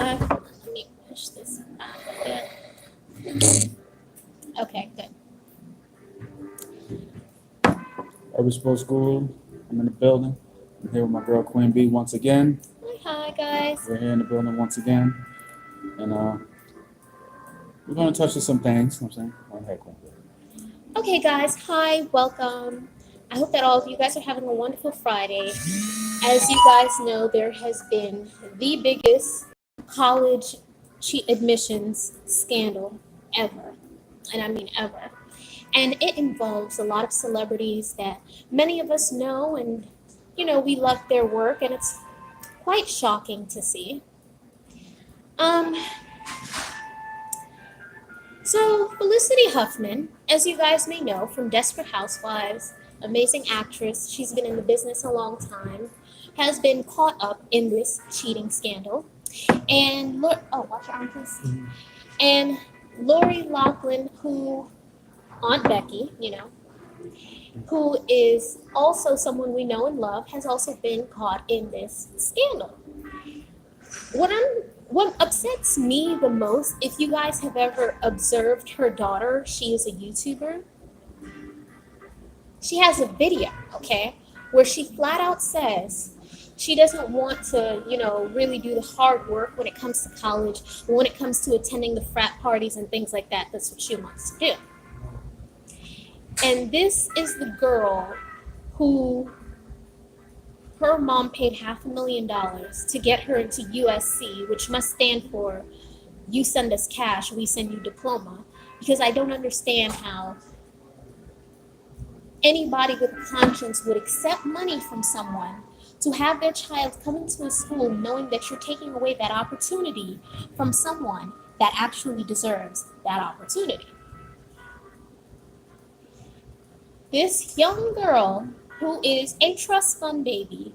left. Let me push this back a bit. Okay, good. Urban Sports School. I'm in the building. I'm here with my girl Queen B once again. Hi, guys. We're here in the building once again. And we're going to touch on some things. You know what I'm saying? Go ahead, Queen B. Okay, guys. Hi, welcome. I hope that all of you guys are having a wonderful Friday. As you guys know, there has been the biggest college cheat admissions scandal ever. And I mean ever. And it involves a lot of celebrities that many of us know and, we love their work, and it's quite shocking to see. Um, so Felicity Huffman, as you guys may know from Desperate Housewives, amazing actress, she's been in the business a long time, has been caught up in this cheating scandal. And look, oh, watch your arm, please. And Lori Loughlin, who Aunt Becky, who is also someone we know and love, has also been caught in this scandal. What upsets me the most, if you guys have ever observed her daughter, she is a YouTuber. She has a video, okay, where she flat out says she doesn't want to, really do the hard work when it comes to college, when it comes to attending the frat parties and things like that. That's what she wants to do. And this is the girl who her mom paid $500,000 to get her into USC, which must stand for you send us cash, we send you diploma. Because I don't understand how anybody with a conscience would accept money from someone to have their child come into a school knowing that you're taking away that opportunity from someone that actually deserves that opportunity. This young girl, who is a trust fund baby,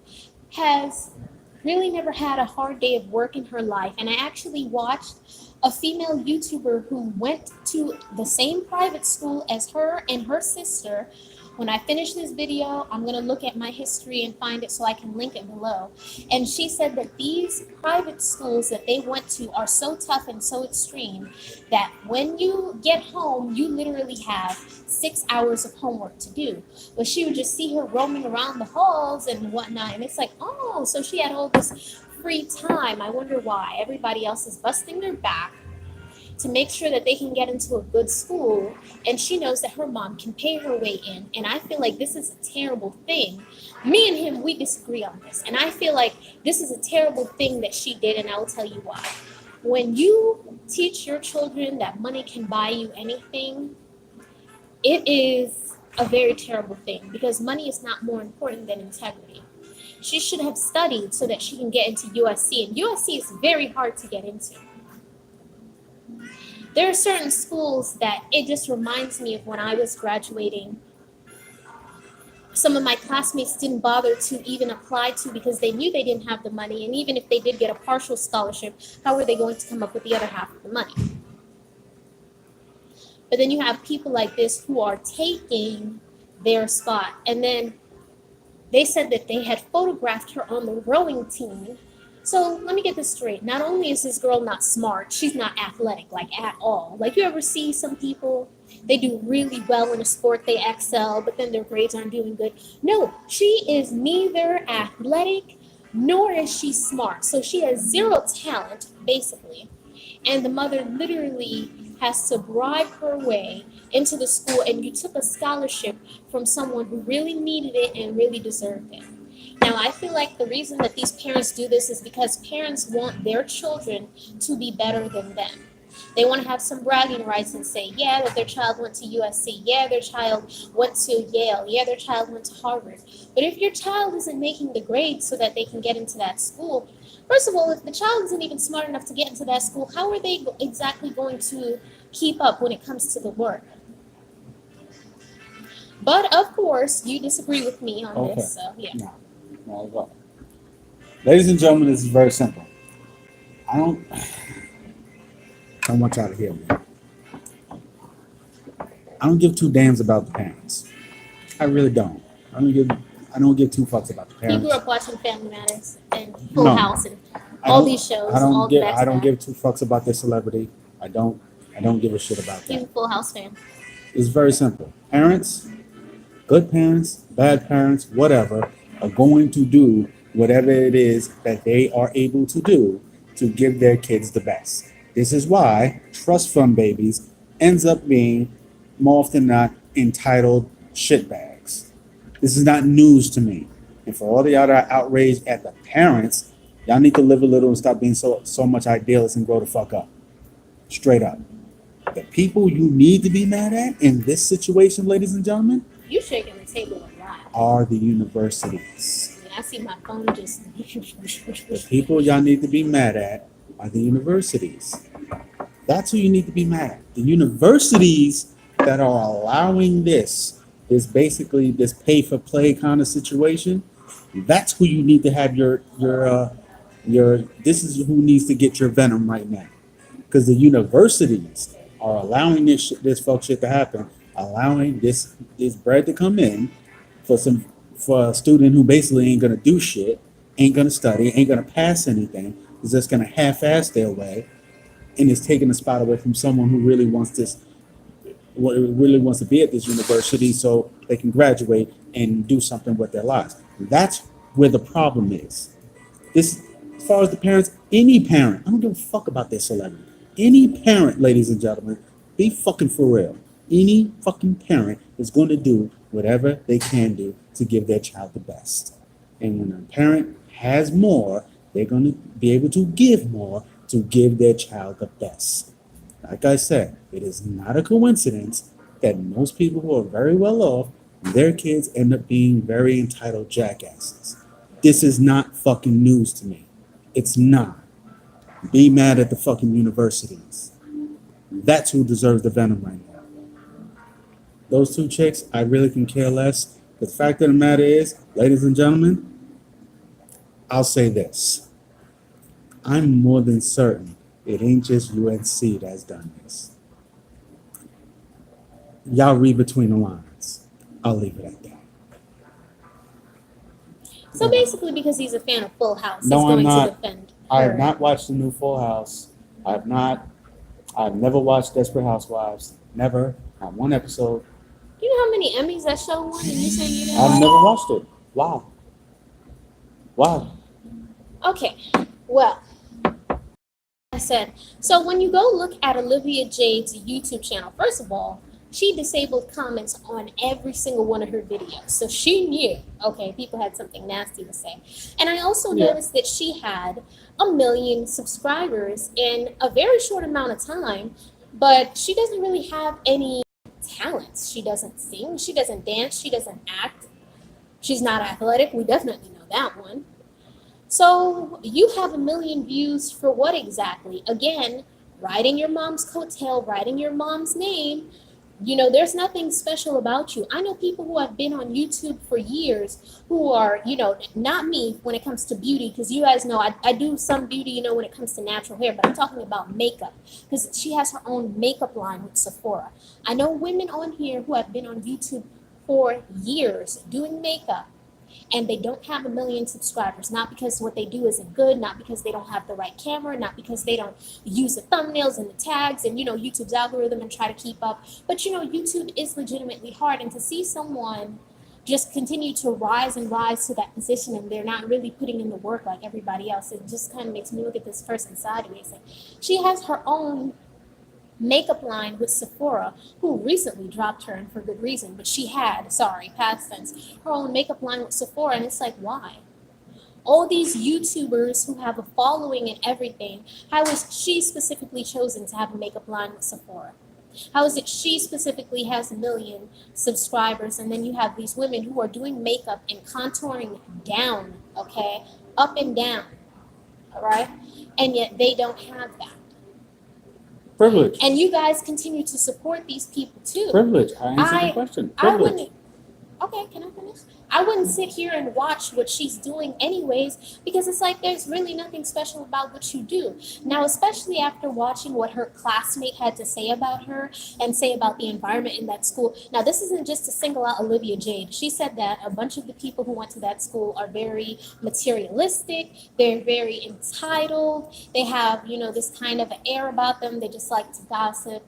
has really never had a hard day of work in her life. And I actually watched a female YouTuber who went to the same private school as her and her sister. When I finish this video, I'm going to look at my history and find it so I can link it below. And she said that these private schools that they went to are so tough and so extreme that when you get home, you literally have 6 hours of homework to do. But she would just see her roaming around the halls and whatnot. And it's like, oh, so she had all this free time. I wonder why. Everybody else is busting their back to make sure that they can get into a good school, and she knows that her mom can pay her way in. And I feel like this is a terrible thing. Me and him, we disagree on this, and I feel like this is a terrible thing that she did, and I will tell you why. When you teach your children that money can buy you anything, it is a very terrible thing, because money is not more important than integrity. She should have studied so that she can get into USC, and USC is very hard to get into. There are certain schools that it just reminds me of when I was graduating. Some of my classmates didn't bother to even apply to because they knew they didn't have the money. And even if they did get a partial scholarship, how were they going to come up with the other half of the money? But then you have people like this who are taking their spot. And then they said that they had photographed her on the rowing team. So let me get this straight. Not only is this girl not smart, she's not athletic, like at all. Like you ever see some people, they do really well in a sport, they excel, but then their grades aren't doing good. No, she is neither athletic nor is she smart. So she has zero talent, basically. And the mother literally has to bribe her way into the school, and you took a scholarship from someone who really needed it and really deserved it. Now, I feel like the reason that these parents do this is because parents want their children to be better than them. They want to have some bragging rights and say, yeah, that their child went to USC. Yeah, their child went to Yale. Yeah, their child went to Harvard. But if your child isn't making the grades so that they can get into that school, first of all, if the child isn't even smart enough to get into that school, how are they exactly going to keep up when it comes to the work? But, of course, you disagree with me on this, so yeah. No, not at all. Ladies and gentlemen, this is very simple. I want y'all to hear me. I don't give two damns about the parents. I really don't. I don't give two fucks about the He parents. grew up watching Family Matters and Full House. And all these shows, all the back I to don't back. give two fucks about their celebrity. I don't give a shit about He's that. a Full House fan. It's very simple. Parents, good parents, bad parents, whatever, are going to do whatever it is that they are able to do to give their kids the best. This is why trust fund babies ends up being more often than not entitled shitbags. This is not news to me. And for all the other outrage at the parents, y'all need to live a little and stop being so much idealists and grow the fuck up. Straight up. The people you need to be mad at in this situation, ladies and gentlemen, You shaking the table a lot. are the universities. I see my phone just. The people y'all need to be mad at are the universities. That's who you need to be mad at. The universities that are allowing this basically this pay for play kind of situation. That's who you need to have your. This is who needs to get your venom right now, because the universities are allowing this fuck shit to happen, allowing this bread to come in for a student who basically ain't gonna do shit, ain't gonna study, ain't gonna pass anything, is just gonna half-ass their way, and is taking a spot away from someone who really wants to be at this university so they can graduate and do something with their lives. That's where the problem is. This, as far as the parents, any parent, I don't give a fuck about their celebrity. Any parent, ladies and gentlemen, be fucking for real. Any fucking parent is going to do whatever they can do to give their child the best. And when a parent has more, they're going to be able to give more to give their child the best. Like I said, it is not a coincidence that most people who are very well off, their kids end up being very entitled jackasses. This is not fucking news to me. It's not. Be mad at the fucking universities. That's who deserves the venom right now. Those two chicks, I really can care less. The fact of the matter is, ladies and gentlemen, I'll say this. I'm more than certain it ain't just UNC that's done this. Y'all read between the lines. I'll leave it at that. So basically, because he's a fan of Full House, No, he's I'm going not. to defend. I have her. not watched the new Full House. I have not. I've never watched Desperate Housewives. Never. Not one episode. Do you know how many Emmys that show won? And you saying you didn't I've watch never watched it. Why? Why? it? Okay. Well, I said, so when you go look at Olivia Jade's YouTube channel, first of all, she disabled comments on every single one of her videos. So she knew, okay, people had something nasty to say. And I also noticed that she had 1 million subscribers in a very short amount of time, but she doesn't really have any talents. She doesn't sing, she doesn't dance, she doesn't act. She's not athletic. We definitely know that one. So you have 1 million views for what exactly? Again, writing your mom's coattail, writing your mom's name. You know, there's nothing special about you. I know people who have been on YouTube for years who are, you know, not me when it comes to beauty, because you guys know I do some beauty, you know, when it comes to natural hair, but I'm talking about makeup, because she has her own makeup line with Sephora. I know women on here who have been on YouTube for years doing makeup, and they don't have 1 million subscribers, not because what they do isn't good, not because they don't have the right camera, not because they don't use the thumbnails and the tags and, you know, YouTube's algorithm and try to keep up. But, you know, YouTube is legitimately hard, and to see someone just continue to rise and rise to that position and they're not really putting in the work like everybody else, it just kind of makes me look at this person sideways. Like, she has her own makeup line with Sephora, who recently dropped her, and for good reason, but she had, sorry, past tense, her own makeup line with Sephora, and it's like, why? All these YouTubers who have a following and everything, how is she specifically chosen to have a makeup line with Sephora? How is it she specifically has 1 million subscribers, and then you have these women who are doing makeup and contouring down, okay, up and down, all right, and yet they don't have that. Privilege. And you guys continue to support these people too. Privilege. I answered the question. I Privilege. wouldn't. Okay, can I finish? I wouldn't sit here and watch what she's doing anyways because it's like there's really nothing special about what you do. Now, especially after watching what her classmate had to say about her and say about the environment in that school. Now, this isn't just to single out Olivia Jade. She said that a bunch of the people who went to that school are very materialistic, they're very entitled, they have, this kind of air about them, they just like to gossip.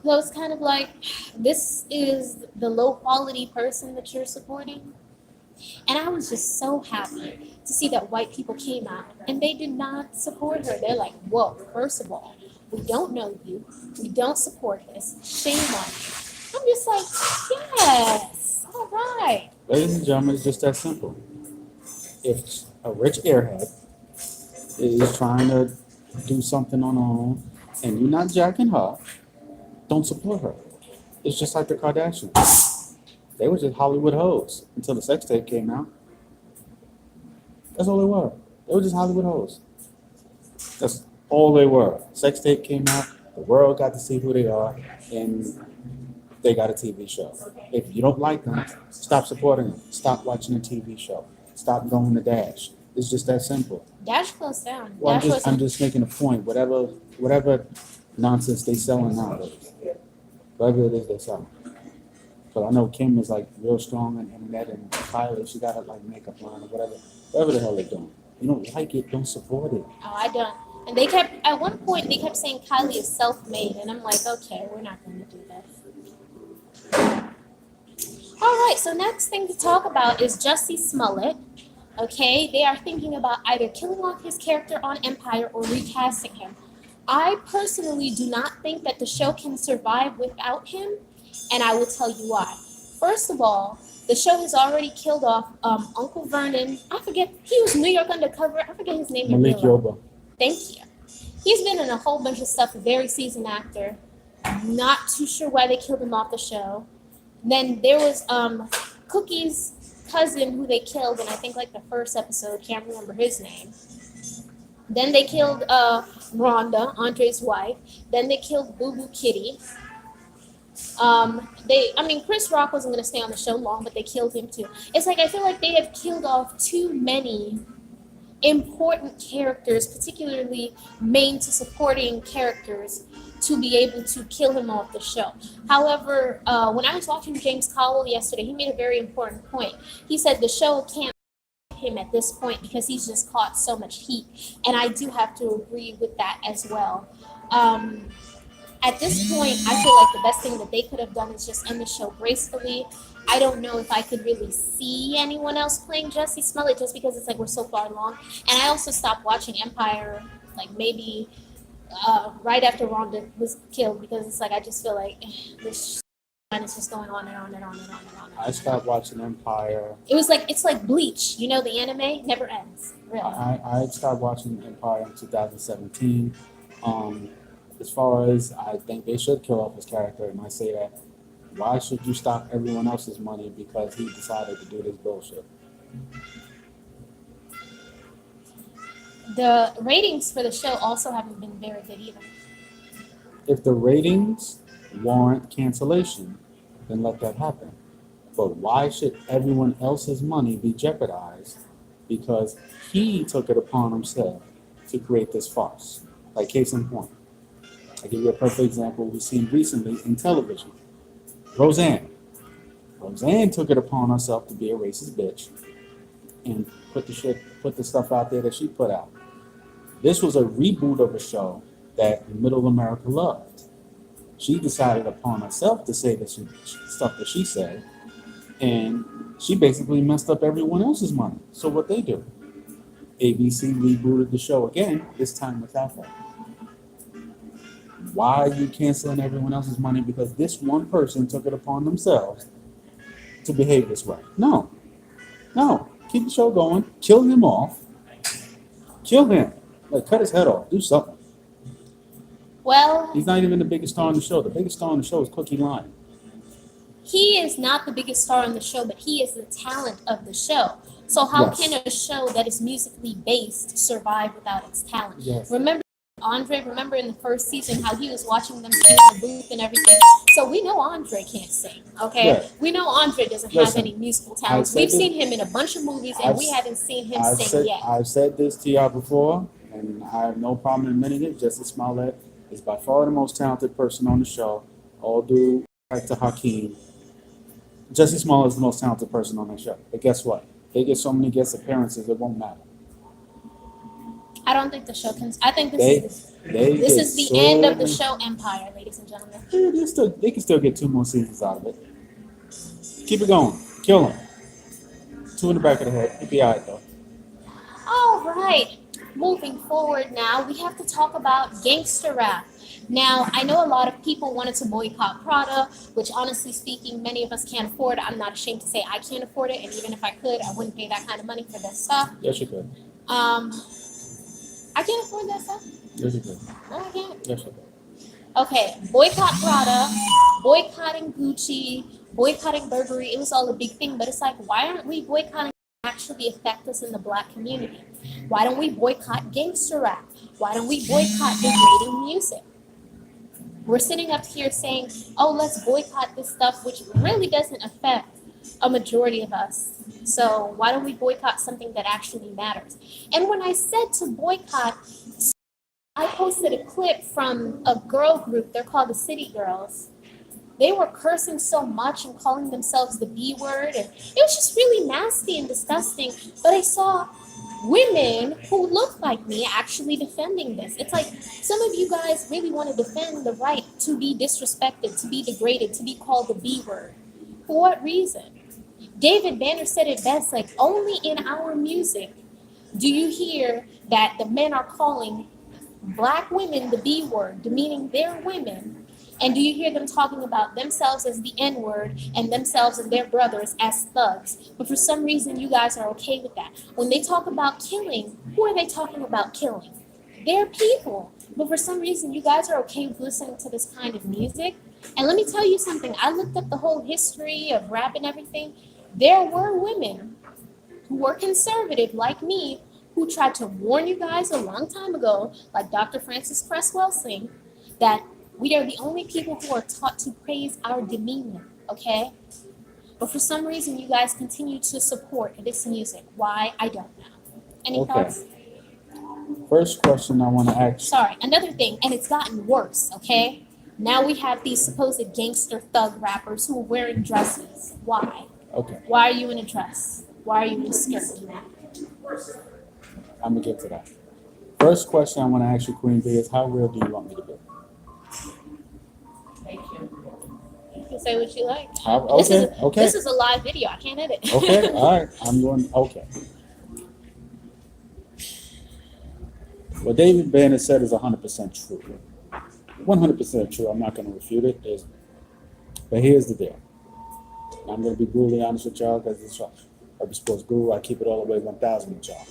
So it's kind of like, this is the low quality person that you're supporting. And I was just so happy to see that white people came out and they did not support her. They're like, whoa, first of all, we don't know you. We don't support this. Shame on you. I'm just like, yes, all right. Ladies and gentlemen, it's just that simple. If a rich airhead is trying to do something on her own and you're not jacking her, don't support her. It's just like the Kardashians. They were just Hollywood hoes until the sex tape came out. That's all they were. They were just Hollywood hoes. That's all they were. Sex tape came out, the world got to see who they are, and they got a TV show. If you don't like them, stop supporting them. Stop watching a TV show. Stop going to Dash. It's just that simple. Dash closed down. Well, Dash was I'm just making a point. Whatever nonsense they selling nowadays, whatever it is they selling. But I know Kim is like real strong on the internet, and Kylie, she got a like makeup line or whatever the hell they're doing. You don't like it, don't support it. Oh, I don't. And at one point, they kept saying Kylie is self-made. And I'm like, okay, we're not going to do that. All right, so next thing to talk about is Jussie Smollett. Okay, they are thinking about either killing off his character on Empire or recasting him. I personally do not think that the show can survive without him, and I will tell you why. First of all, the show has already killed off Uncle Vernon. I forget, he was New York Undercover. I forget his name. Malik Yoba. Thank you. He's been in a whole bunch of stuff, a very seasoned actor. Not too sure why they killed him off the show. Then there was Cookie's cousin who they killed in I think like the first episode, can't remember his name. Then they killed Rhonda, Andre's wife. Then they killed Boo Boo Kitty. Chris Rock wasn't going to stay on the show long, but they killed him too. It's like I feel like they have killed off too many important characters, particularly main to supporting characters, to be able to kill him off the show. However, when I was watching James Caldwell yesterday, he made a very important point. He said the show can't him at this point because he's just caught so much heat, and I do have to agree with that as well. At this point, I feel like the best thing that they could have done is just end the show gracefully. I don't know if I could really see anyone else playing Jussie Smollett just because it's like we're so far along. And I also stopped watching Empire like maybe right after Rhonda was killed because it's like I just feel like this is just going on and on and on and on and on. I stopped watching Empire. It's like Bleach, the anime never ends. Really. I stopped watching Empire in 2017. As far as I think they should kill off his character, and I say that, why should you stop everyone else's money because he decided to do this bullshit? The ratings for the show also haven't been very good either. If the ratings warrant cancellation, then let that happen. But why should everyone else's money be jeopardized because he took it upon himself to create this farce? Like case in point. I'll give you a perfect example we've seen recently in television. Roseanne. Roseanne took it upon herself to be a racist bitch and put the stuff out there that she put out. This was a reboot of a show that middle America loved. She decided upon herself to say the stuff that she said, and she basically messed up everyone else's money. So what they do? ABC rebooted the show again, this time without her. Why are you canceling everyone else's money because this one person took it upon themselves to behave this way? No. Keep the show going. Kill him off. Kill him. Like, cut his head off. Do something. Well, he's not even the biggest star on the show. The biggest star on the show is Cookie Lion. He is not the biggest star on the show, but he is the talent of the show. So how Yes. can a show that is musically based survive without its talent? Yes. Remember Andre, remember in the first season how he was watching them sing in the booth and everything? So we know Andre can't sing, okay? Yeah. We know Andre doesn't have Listen, any musical I talents. We've said this. seen him in a bunch of movies and I've we haven't seen him I've sing said yet. I've said this to y'all before, and I have no problem admitting it. Justin Smollett is by far the most talented person on the show. All due respect to Hakeem, Jesse Smollett is the most talented person on the show. But guess what? They get so many guest appearances, it won't matter. I don't think the show can. I think They they this get is the so end of the many. show empire, ladies and gentlemen. They can still get two more seasons out of it. Keep it going. Kill him. Two in the back of the head. He'll be alright though. All right, moving forward now, we have to talk about gangster rap. Now, I know a lot of people wanted to boycott Prada, which honestly speaking, many of us can't afford. I'm not ashamed to say I can't afford it, and even if I could, I wouldn't pay that kind of money for that stuff. Yes, you could. Um, I can't afford that stuff. Yes, you could. No, I can't. Yes, you could. Okay, boycott Prada, boycotting Gucci, boycotting Burberry. It was all a big thing, but it's like, why aren't we boycotting what actually affect us in the black community? Why don't we boycott gangster rap? Why don't we boycott degrading music? We're sitting up here saying, oh, let's boycott this stuff, which really doesn't affect a majority of us. So why don't we boycott something that actually matters? And when I said to boycott, I posted a clip from a girl group. They're called the City Girls. They were cursing so much and calling themselves the B word, and it was just really nasty and disgusting. But I saw women who look like me actually defending this. It's like some of you guys really want to defend the right to be disrespected, to be degraded, to be called the B word. For what reason? David Banner said it best, like, only in our music do you hear that the men are calling black women the B word, demeaning their women. And do you hear them talking about themselves as the N word and themselves and their brothers as thugs? But for some reason, you guys are okay with that. When they talk about killing, who are they talking about killing? They're people. But for some reason, you guys are okay with listening to this kind of music. And let me tell you something. I looked up the whole history of rap and everything. There were women who were conservative like me who tried to warn you guys a long time ago, like Dr. Francis Cresswell Singh, that we are the only people who are taught to praise our demeanor, okay? But for some reason, you guys continue to support this music. Why? I don't know. Any Okay. thoughts? First question I want to ask. Sorry, another thing, and it's gotten worse, okay? Now we have these supposed gangster thug rappers who are wearing dresses. Why? Okay, Why are you in a dress? Why are you in a skirt? I'm gonna get to that. First question I want to ask you, Queen B, is how real do you want me to be? You can say what you like. Okay. This is a live video. I can't edit. Okay, all right. I'm going. Okay. What David Banner said is 100% true. 100% true. I'm not going to refute it. But here's the deal. I'm going to be brutally honest with y'all because it's Urban Sports Guru. I keep it all the way 1,000 with y'all.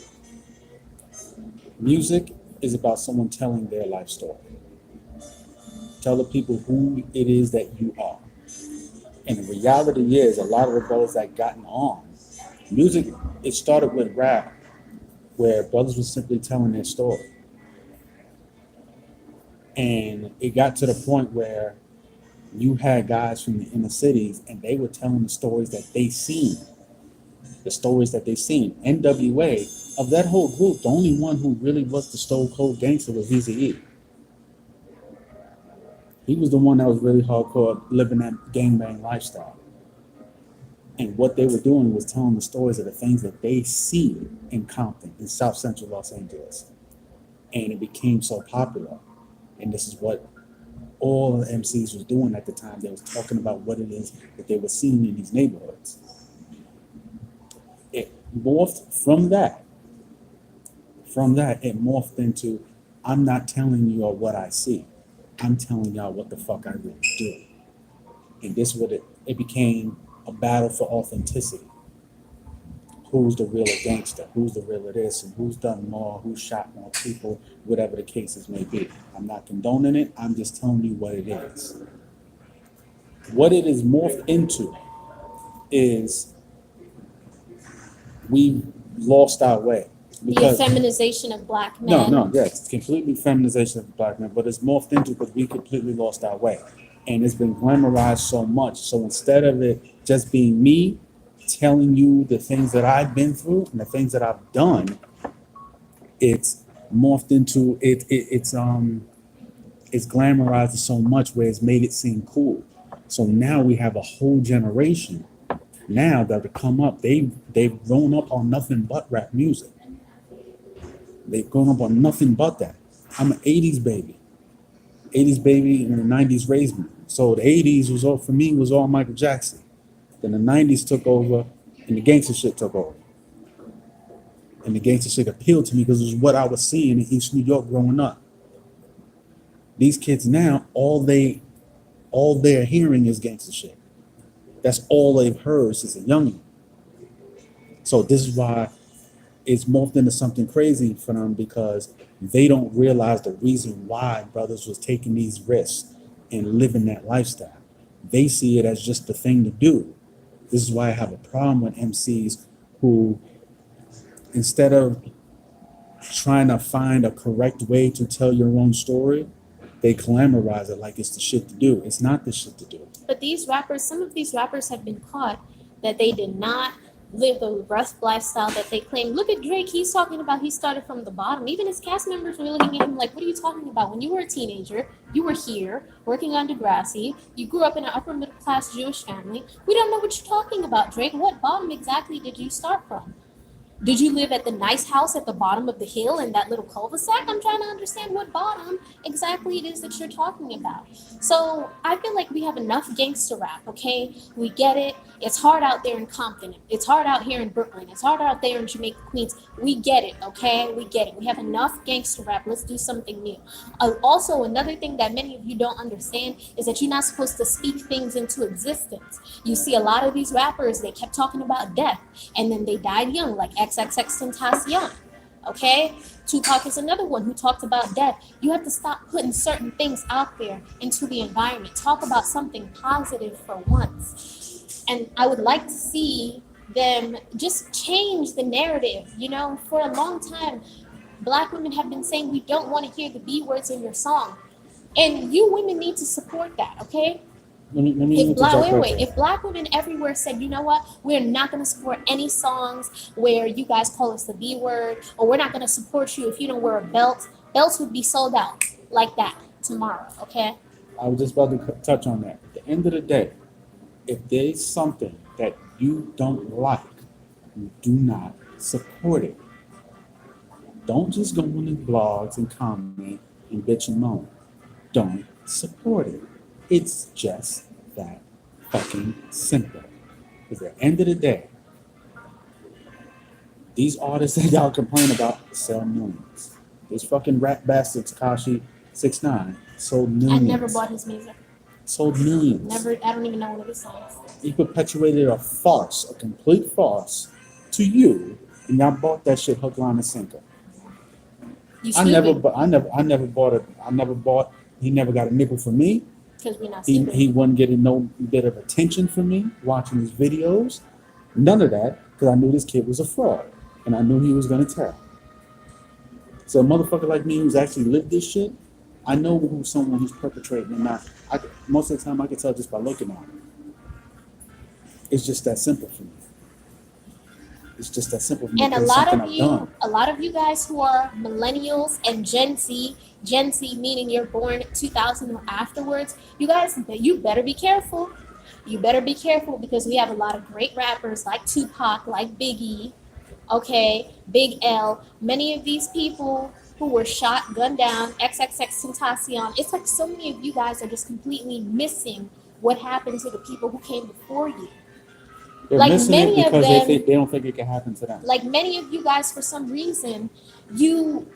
Music is about someone telling their life story. Tell the people who it is that you are. And the reality is, a lot of the brothers that gotten on, music, it started with rap, where brothers were simply telling their story. And it got to the point where you had guys from the inner cities and they were telling the stories that they seen. The stories that they seen. NWA, of that whole group, the only one who really was the stone cold gangster was Eazy-E. He was the one that was really hardcore living that gangbang lifestyle. And what they were doing was telling the stories of the things that they see in Compton, in South Central Los Angeles. And it became so popular. And this is what all the MCs was doing at the time. They was talking about what it is that they were seeing in these neighborhoods. It morphed from that. From that, it morphed into, I'm not telling you all what I see. I'm telling y'all what the fuck I really do. And this what it became a battle for authenticity. Who's the real gangster? Who's the real this? And who's done more? Who shot more people? Whatever the cases may be. I'm not condoning it. I'm just telling you what it is. What it is morphed into is we lost our way. The because effeminization of black no, men. no, yeah, it's completely feminization of black men, but it's morphed into because we completely lost our way, and it's been glamorized so much. So instead of it just being me telling you the things that I've been through and the things that I've done, it's morphed into it's glamorized so much where it's made it seem cool. So now we have a whole generation now that have come up. They've grown up on nothing but rap music. They've grown up on nothing but that. I'm an '80s baby. '80s baby, and the '90s raised me. So the '80s was all for me was all Michael Jackson. Then the '90s took over, and the gangster shit took over. And the gangster shit appealed to me because it was what I was seeing in East New York growing up. These kids now, all they're hearing is gangster shit. That's all they've heard since a youngin'. So this is why it's morphed into something crazy for them because they don't realize the reason why brothers was taking these risks and living that lifestyle. They see it as just the thing to do. This is why I have a problem with MCs who, instead of trying to find a correct way to tell your own story, they glamorize it like it's the shit to do. It's not the shit to do. But these rappers, some of these rappers have been caught that they did not live the rough lifestyle that they claim. Look at Drake. He's talking about he started from the bottom. Even his cast members were looking at him like, what are you talking about? When you were a teenager, you were here working on Degrassi. You grew up in an upper middle class Jewish family. We don't know what you're talking about, Drake. What bottom exactly did you start from? Did you live at the nice house at the bottom of the hill in that little cul-de-sac? I'm trying to understand what bottom exactly it is that you're talking about. So I feel like we have enough gangster rap, okay? We get it. It's hard out there in Compton. It's hard out here in Brooklyn. It's hard out there in Jamaica, Queens. We get it, okay? We get it. We have enough gangster rap. Let's do something new. Also, another thing that many of you don't understand is that you're not supposed to speak things into existence. You see a lot of these rappers, they kept talking about death, and then they died young, like XXX okay? Tupac is another one who talked about death. You have to stop putting certain things out there into the environment. Talk about something positive for once. And I would like to see them just change the narrative. You know, for a long time, black women have been saying we don't want to hear the B words in your song. And you women need to support that, okay? If black women everywhere said, you know what, we're not going to support any songs where you guys call us the B word, or we're not going to support you if you don't wear a belt, belts would be sold out like that tomorrow, okay? I was just about to touch on that. At the end of the day, if there's something that you don't like, you do not support it. Don't just go on the blogs and comment and bitch and moan. Don't support it. It's just that fucking simple. Because at the end of the day, these artists that y'all complain about sell millions. This fucking rap bastard Tekashi 6ix9ine sold millions. I never bought his music. Sold millions. Never. I don't even know one of his songs. He perpetuated a farce, a complete farce, to you, and y'all bought that shit hook, line, and sinker. I never bought. He never got a nickel from me. Because we're not he wasn't getting no bit of attention from me watching his videos. None of that, because I knew this kid was a fraud, and I knew he was gonna tell. So a motherfucker like me who's actually lived this shit, I know who's someone who's perpetrating and not. Most of the time, I can tell just by looking at him. It's just that simple for me. It's just that simple for me. And a lot of you guys who are millennials and Gen Z meaning you're born 2000 or afterwards, you guys, you better be careful. You better be careful because we have a lot of great rappers like Tupac, like Biggie, okay, Big L. Many of these people who were shot, gunned down, XXX It's like so many of you guys are just completely missing what happened to the people who came before you. They're like missing many it because of them, they don't think it can happen to them. Like many of you guys, for some reason, you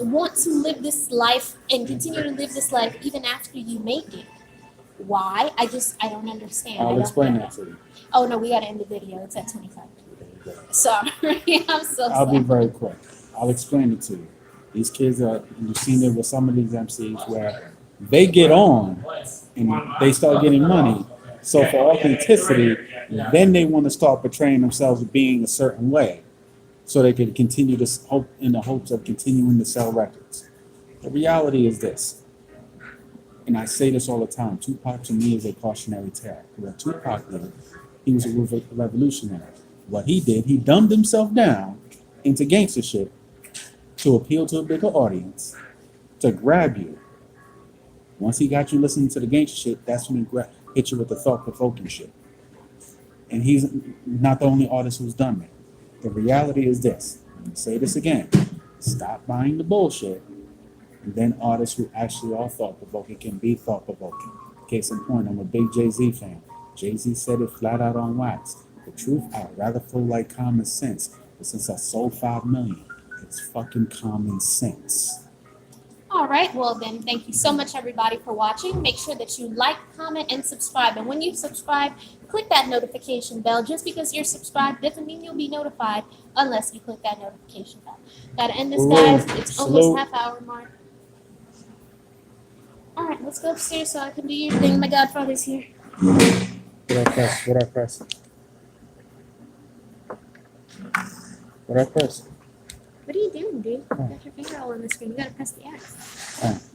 want to live this life and continue to live this life even after you make it. Why? I don't understand. I'll explain that to you. Oh no, we gotta end the video. It's at 25. Sorry, I'm so sorry. I'll be very quick. I'll explain it to you. These kids are, you've seen it with some of these MCs where they get on and they start getting money. So for authenticity, then they want to start portraying themselves as being a certain way. so they can continue to hope in the hopes of continuing to sell records. The reality is this, and I say this all the time, Tupac to me is a cautionary tale. What Tupac did, he was a revolutionary. What he did, he dumbed himself down into gangster shit to appeal to a bigger audience, to grab you. Once he got you listening to the gangster shit, that's when he hit you with the thought-provoking shit. And he's not the only artist who's done that. The reality is this. I'm gonna say this again. Stop buying the bullshit. And then artists who actually are thought-provoking can be thought-provoking. Case in point, I'm a big Jay-Z fan. Jay-Z said it flat out on wax. The truth, I'd rather feel like common sense. But since I sold 5 million, it's fucking common sense. All right, well then, thank you so much everybody for watching. Make sure that you like, comment, and subscribe. And when you subscribe, click that notification bell. Just because you're subscribed doesn't mean you'll be notified unless you click that notification bell. Gotta end this, guys. It's almost half-hour mark. All right, let's go upstairs so I can do your thing. My godfather's here. What I press? What I press? What I press? What are you doing, dude? You got your finger all on the screen. You gotta press the X.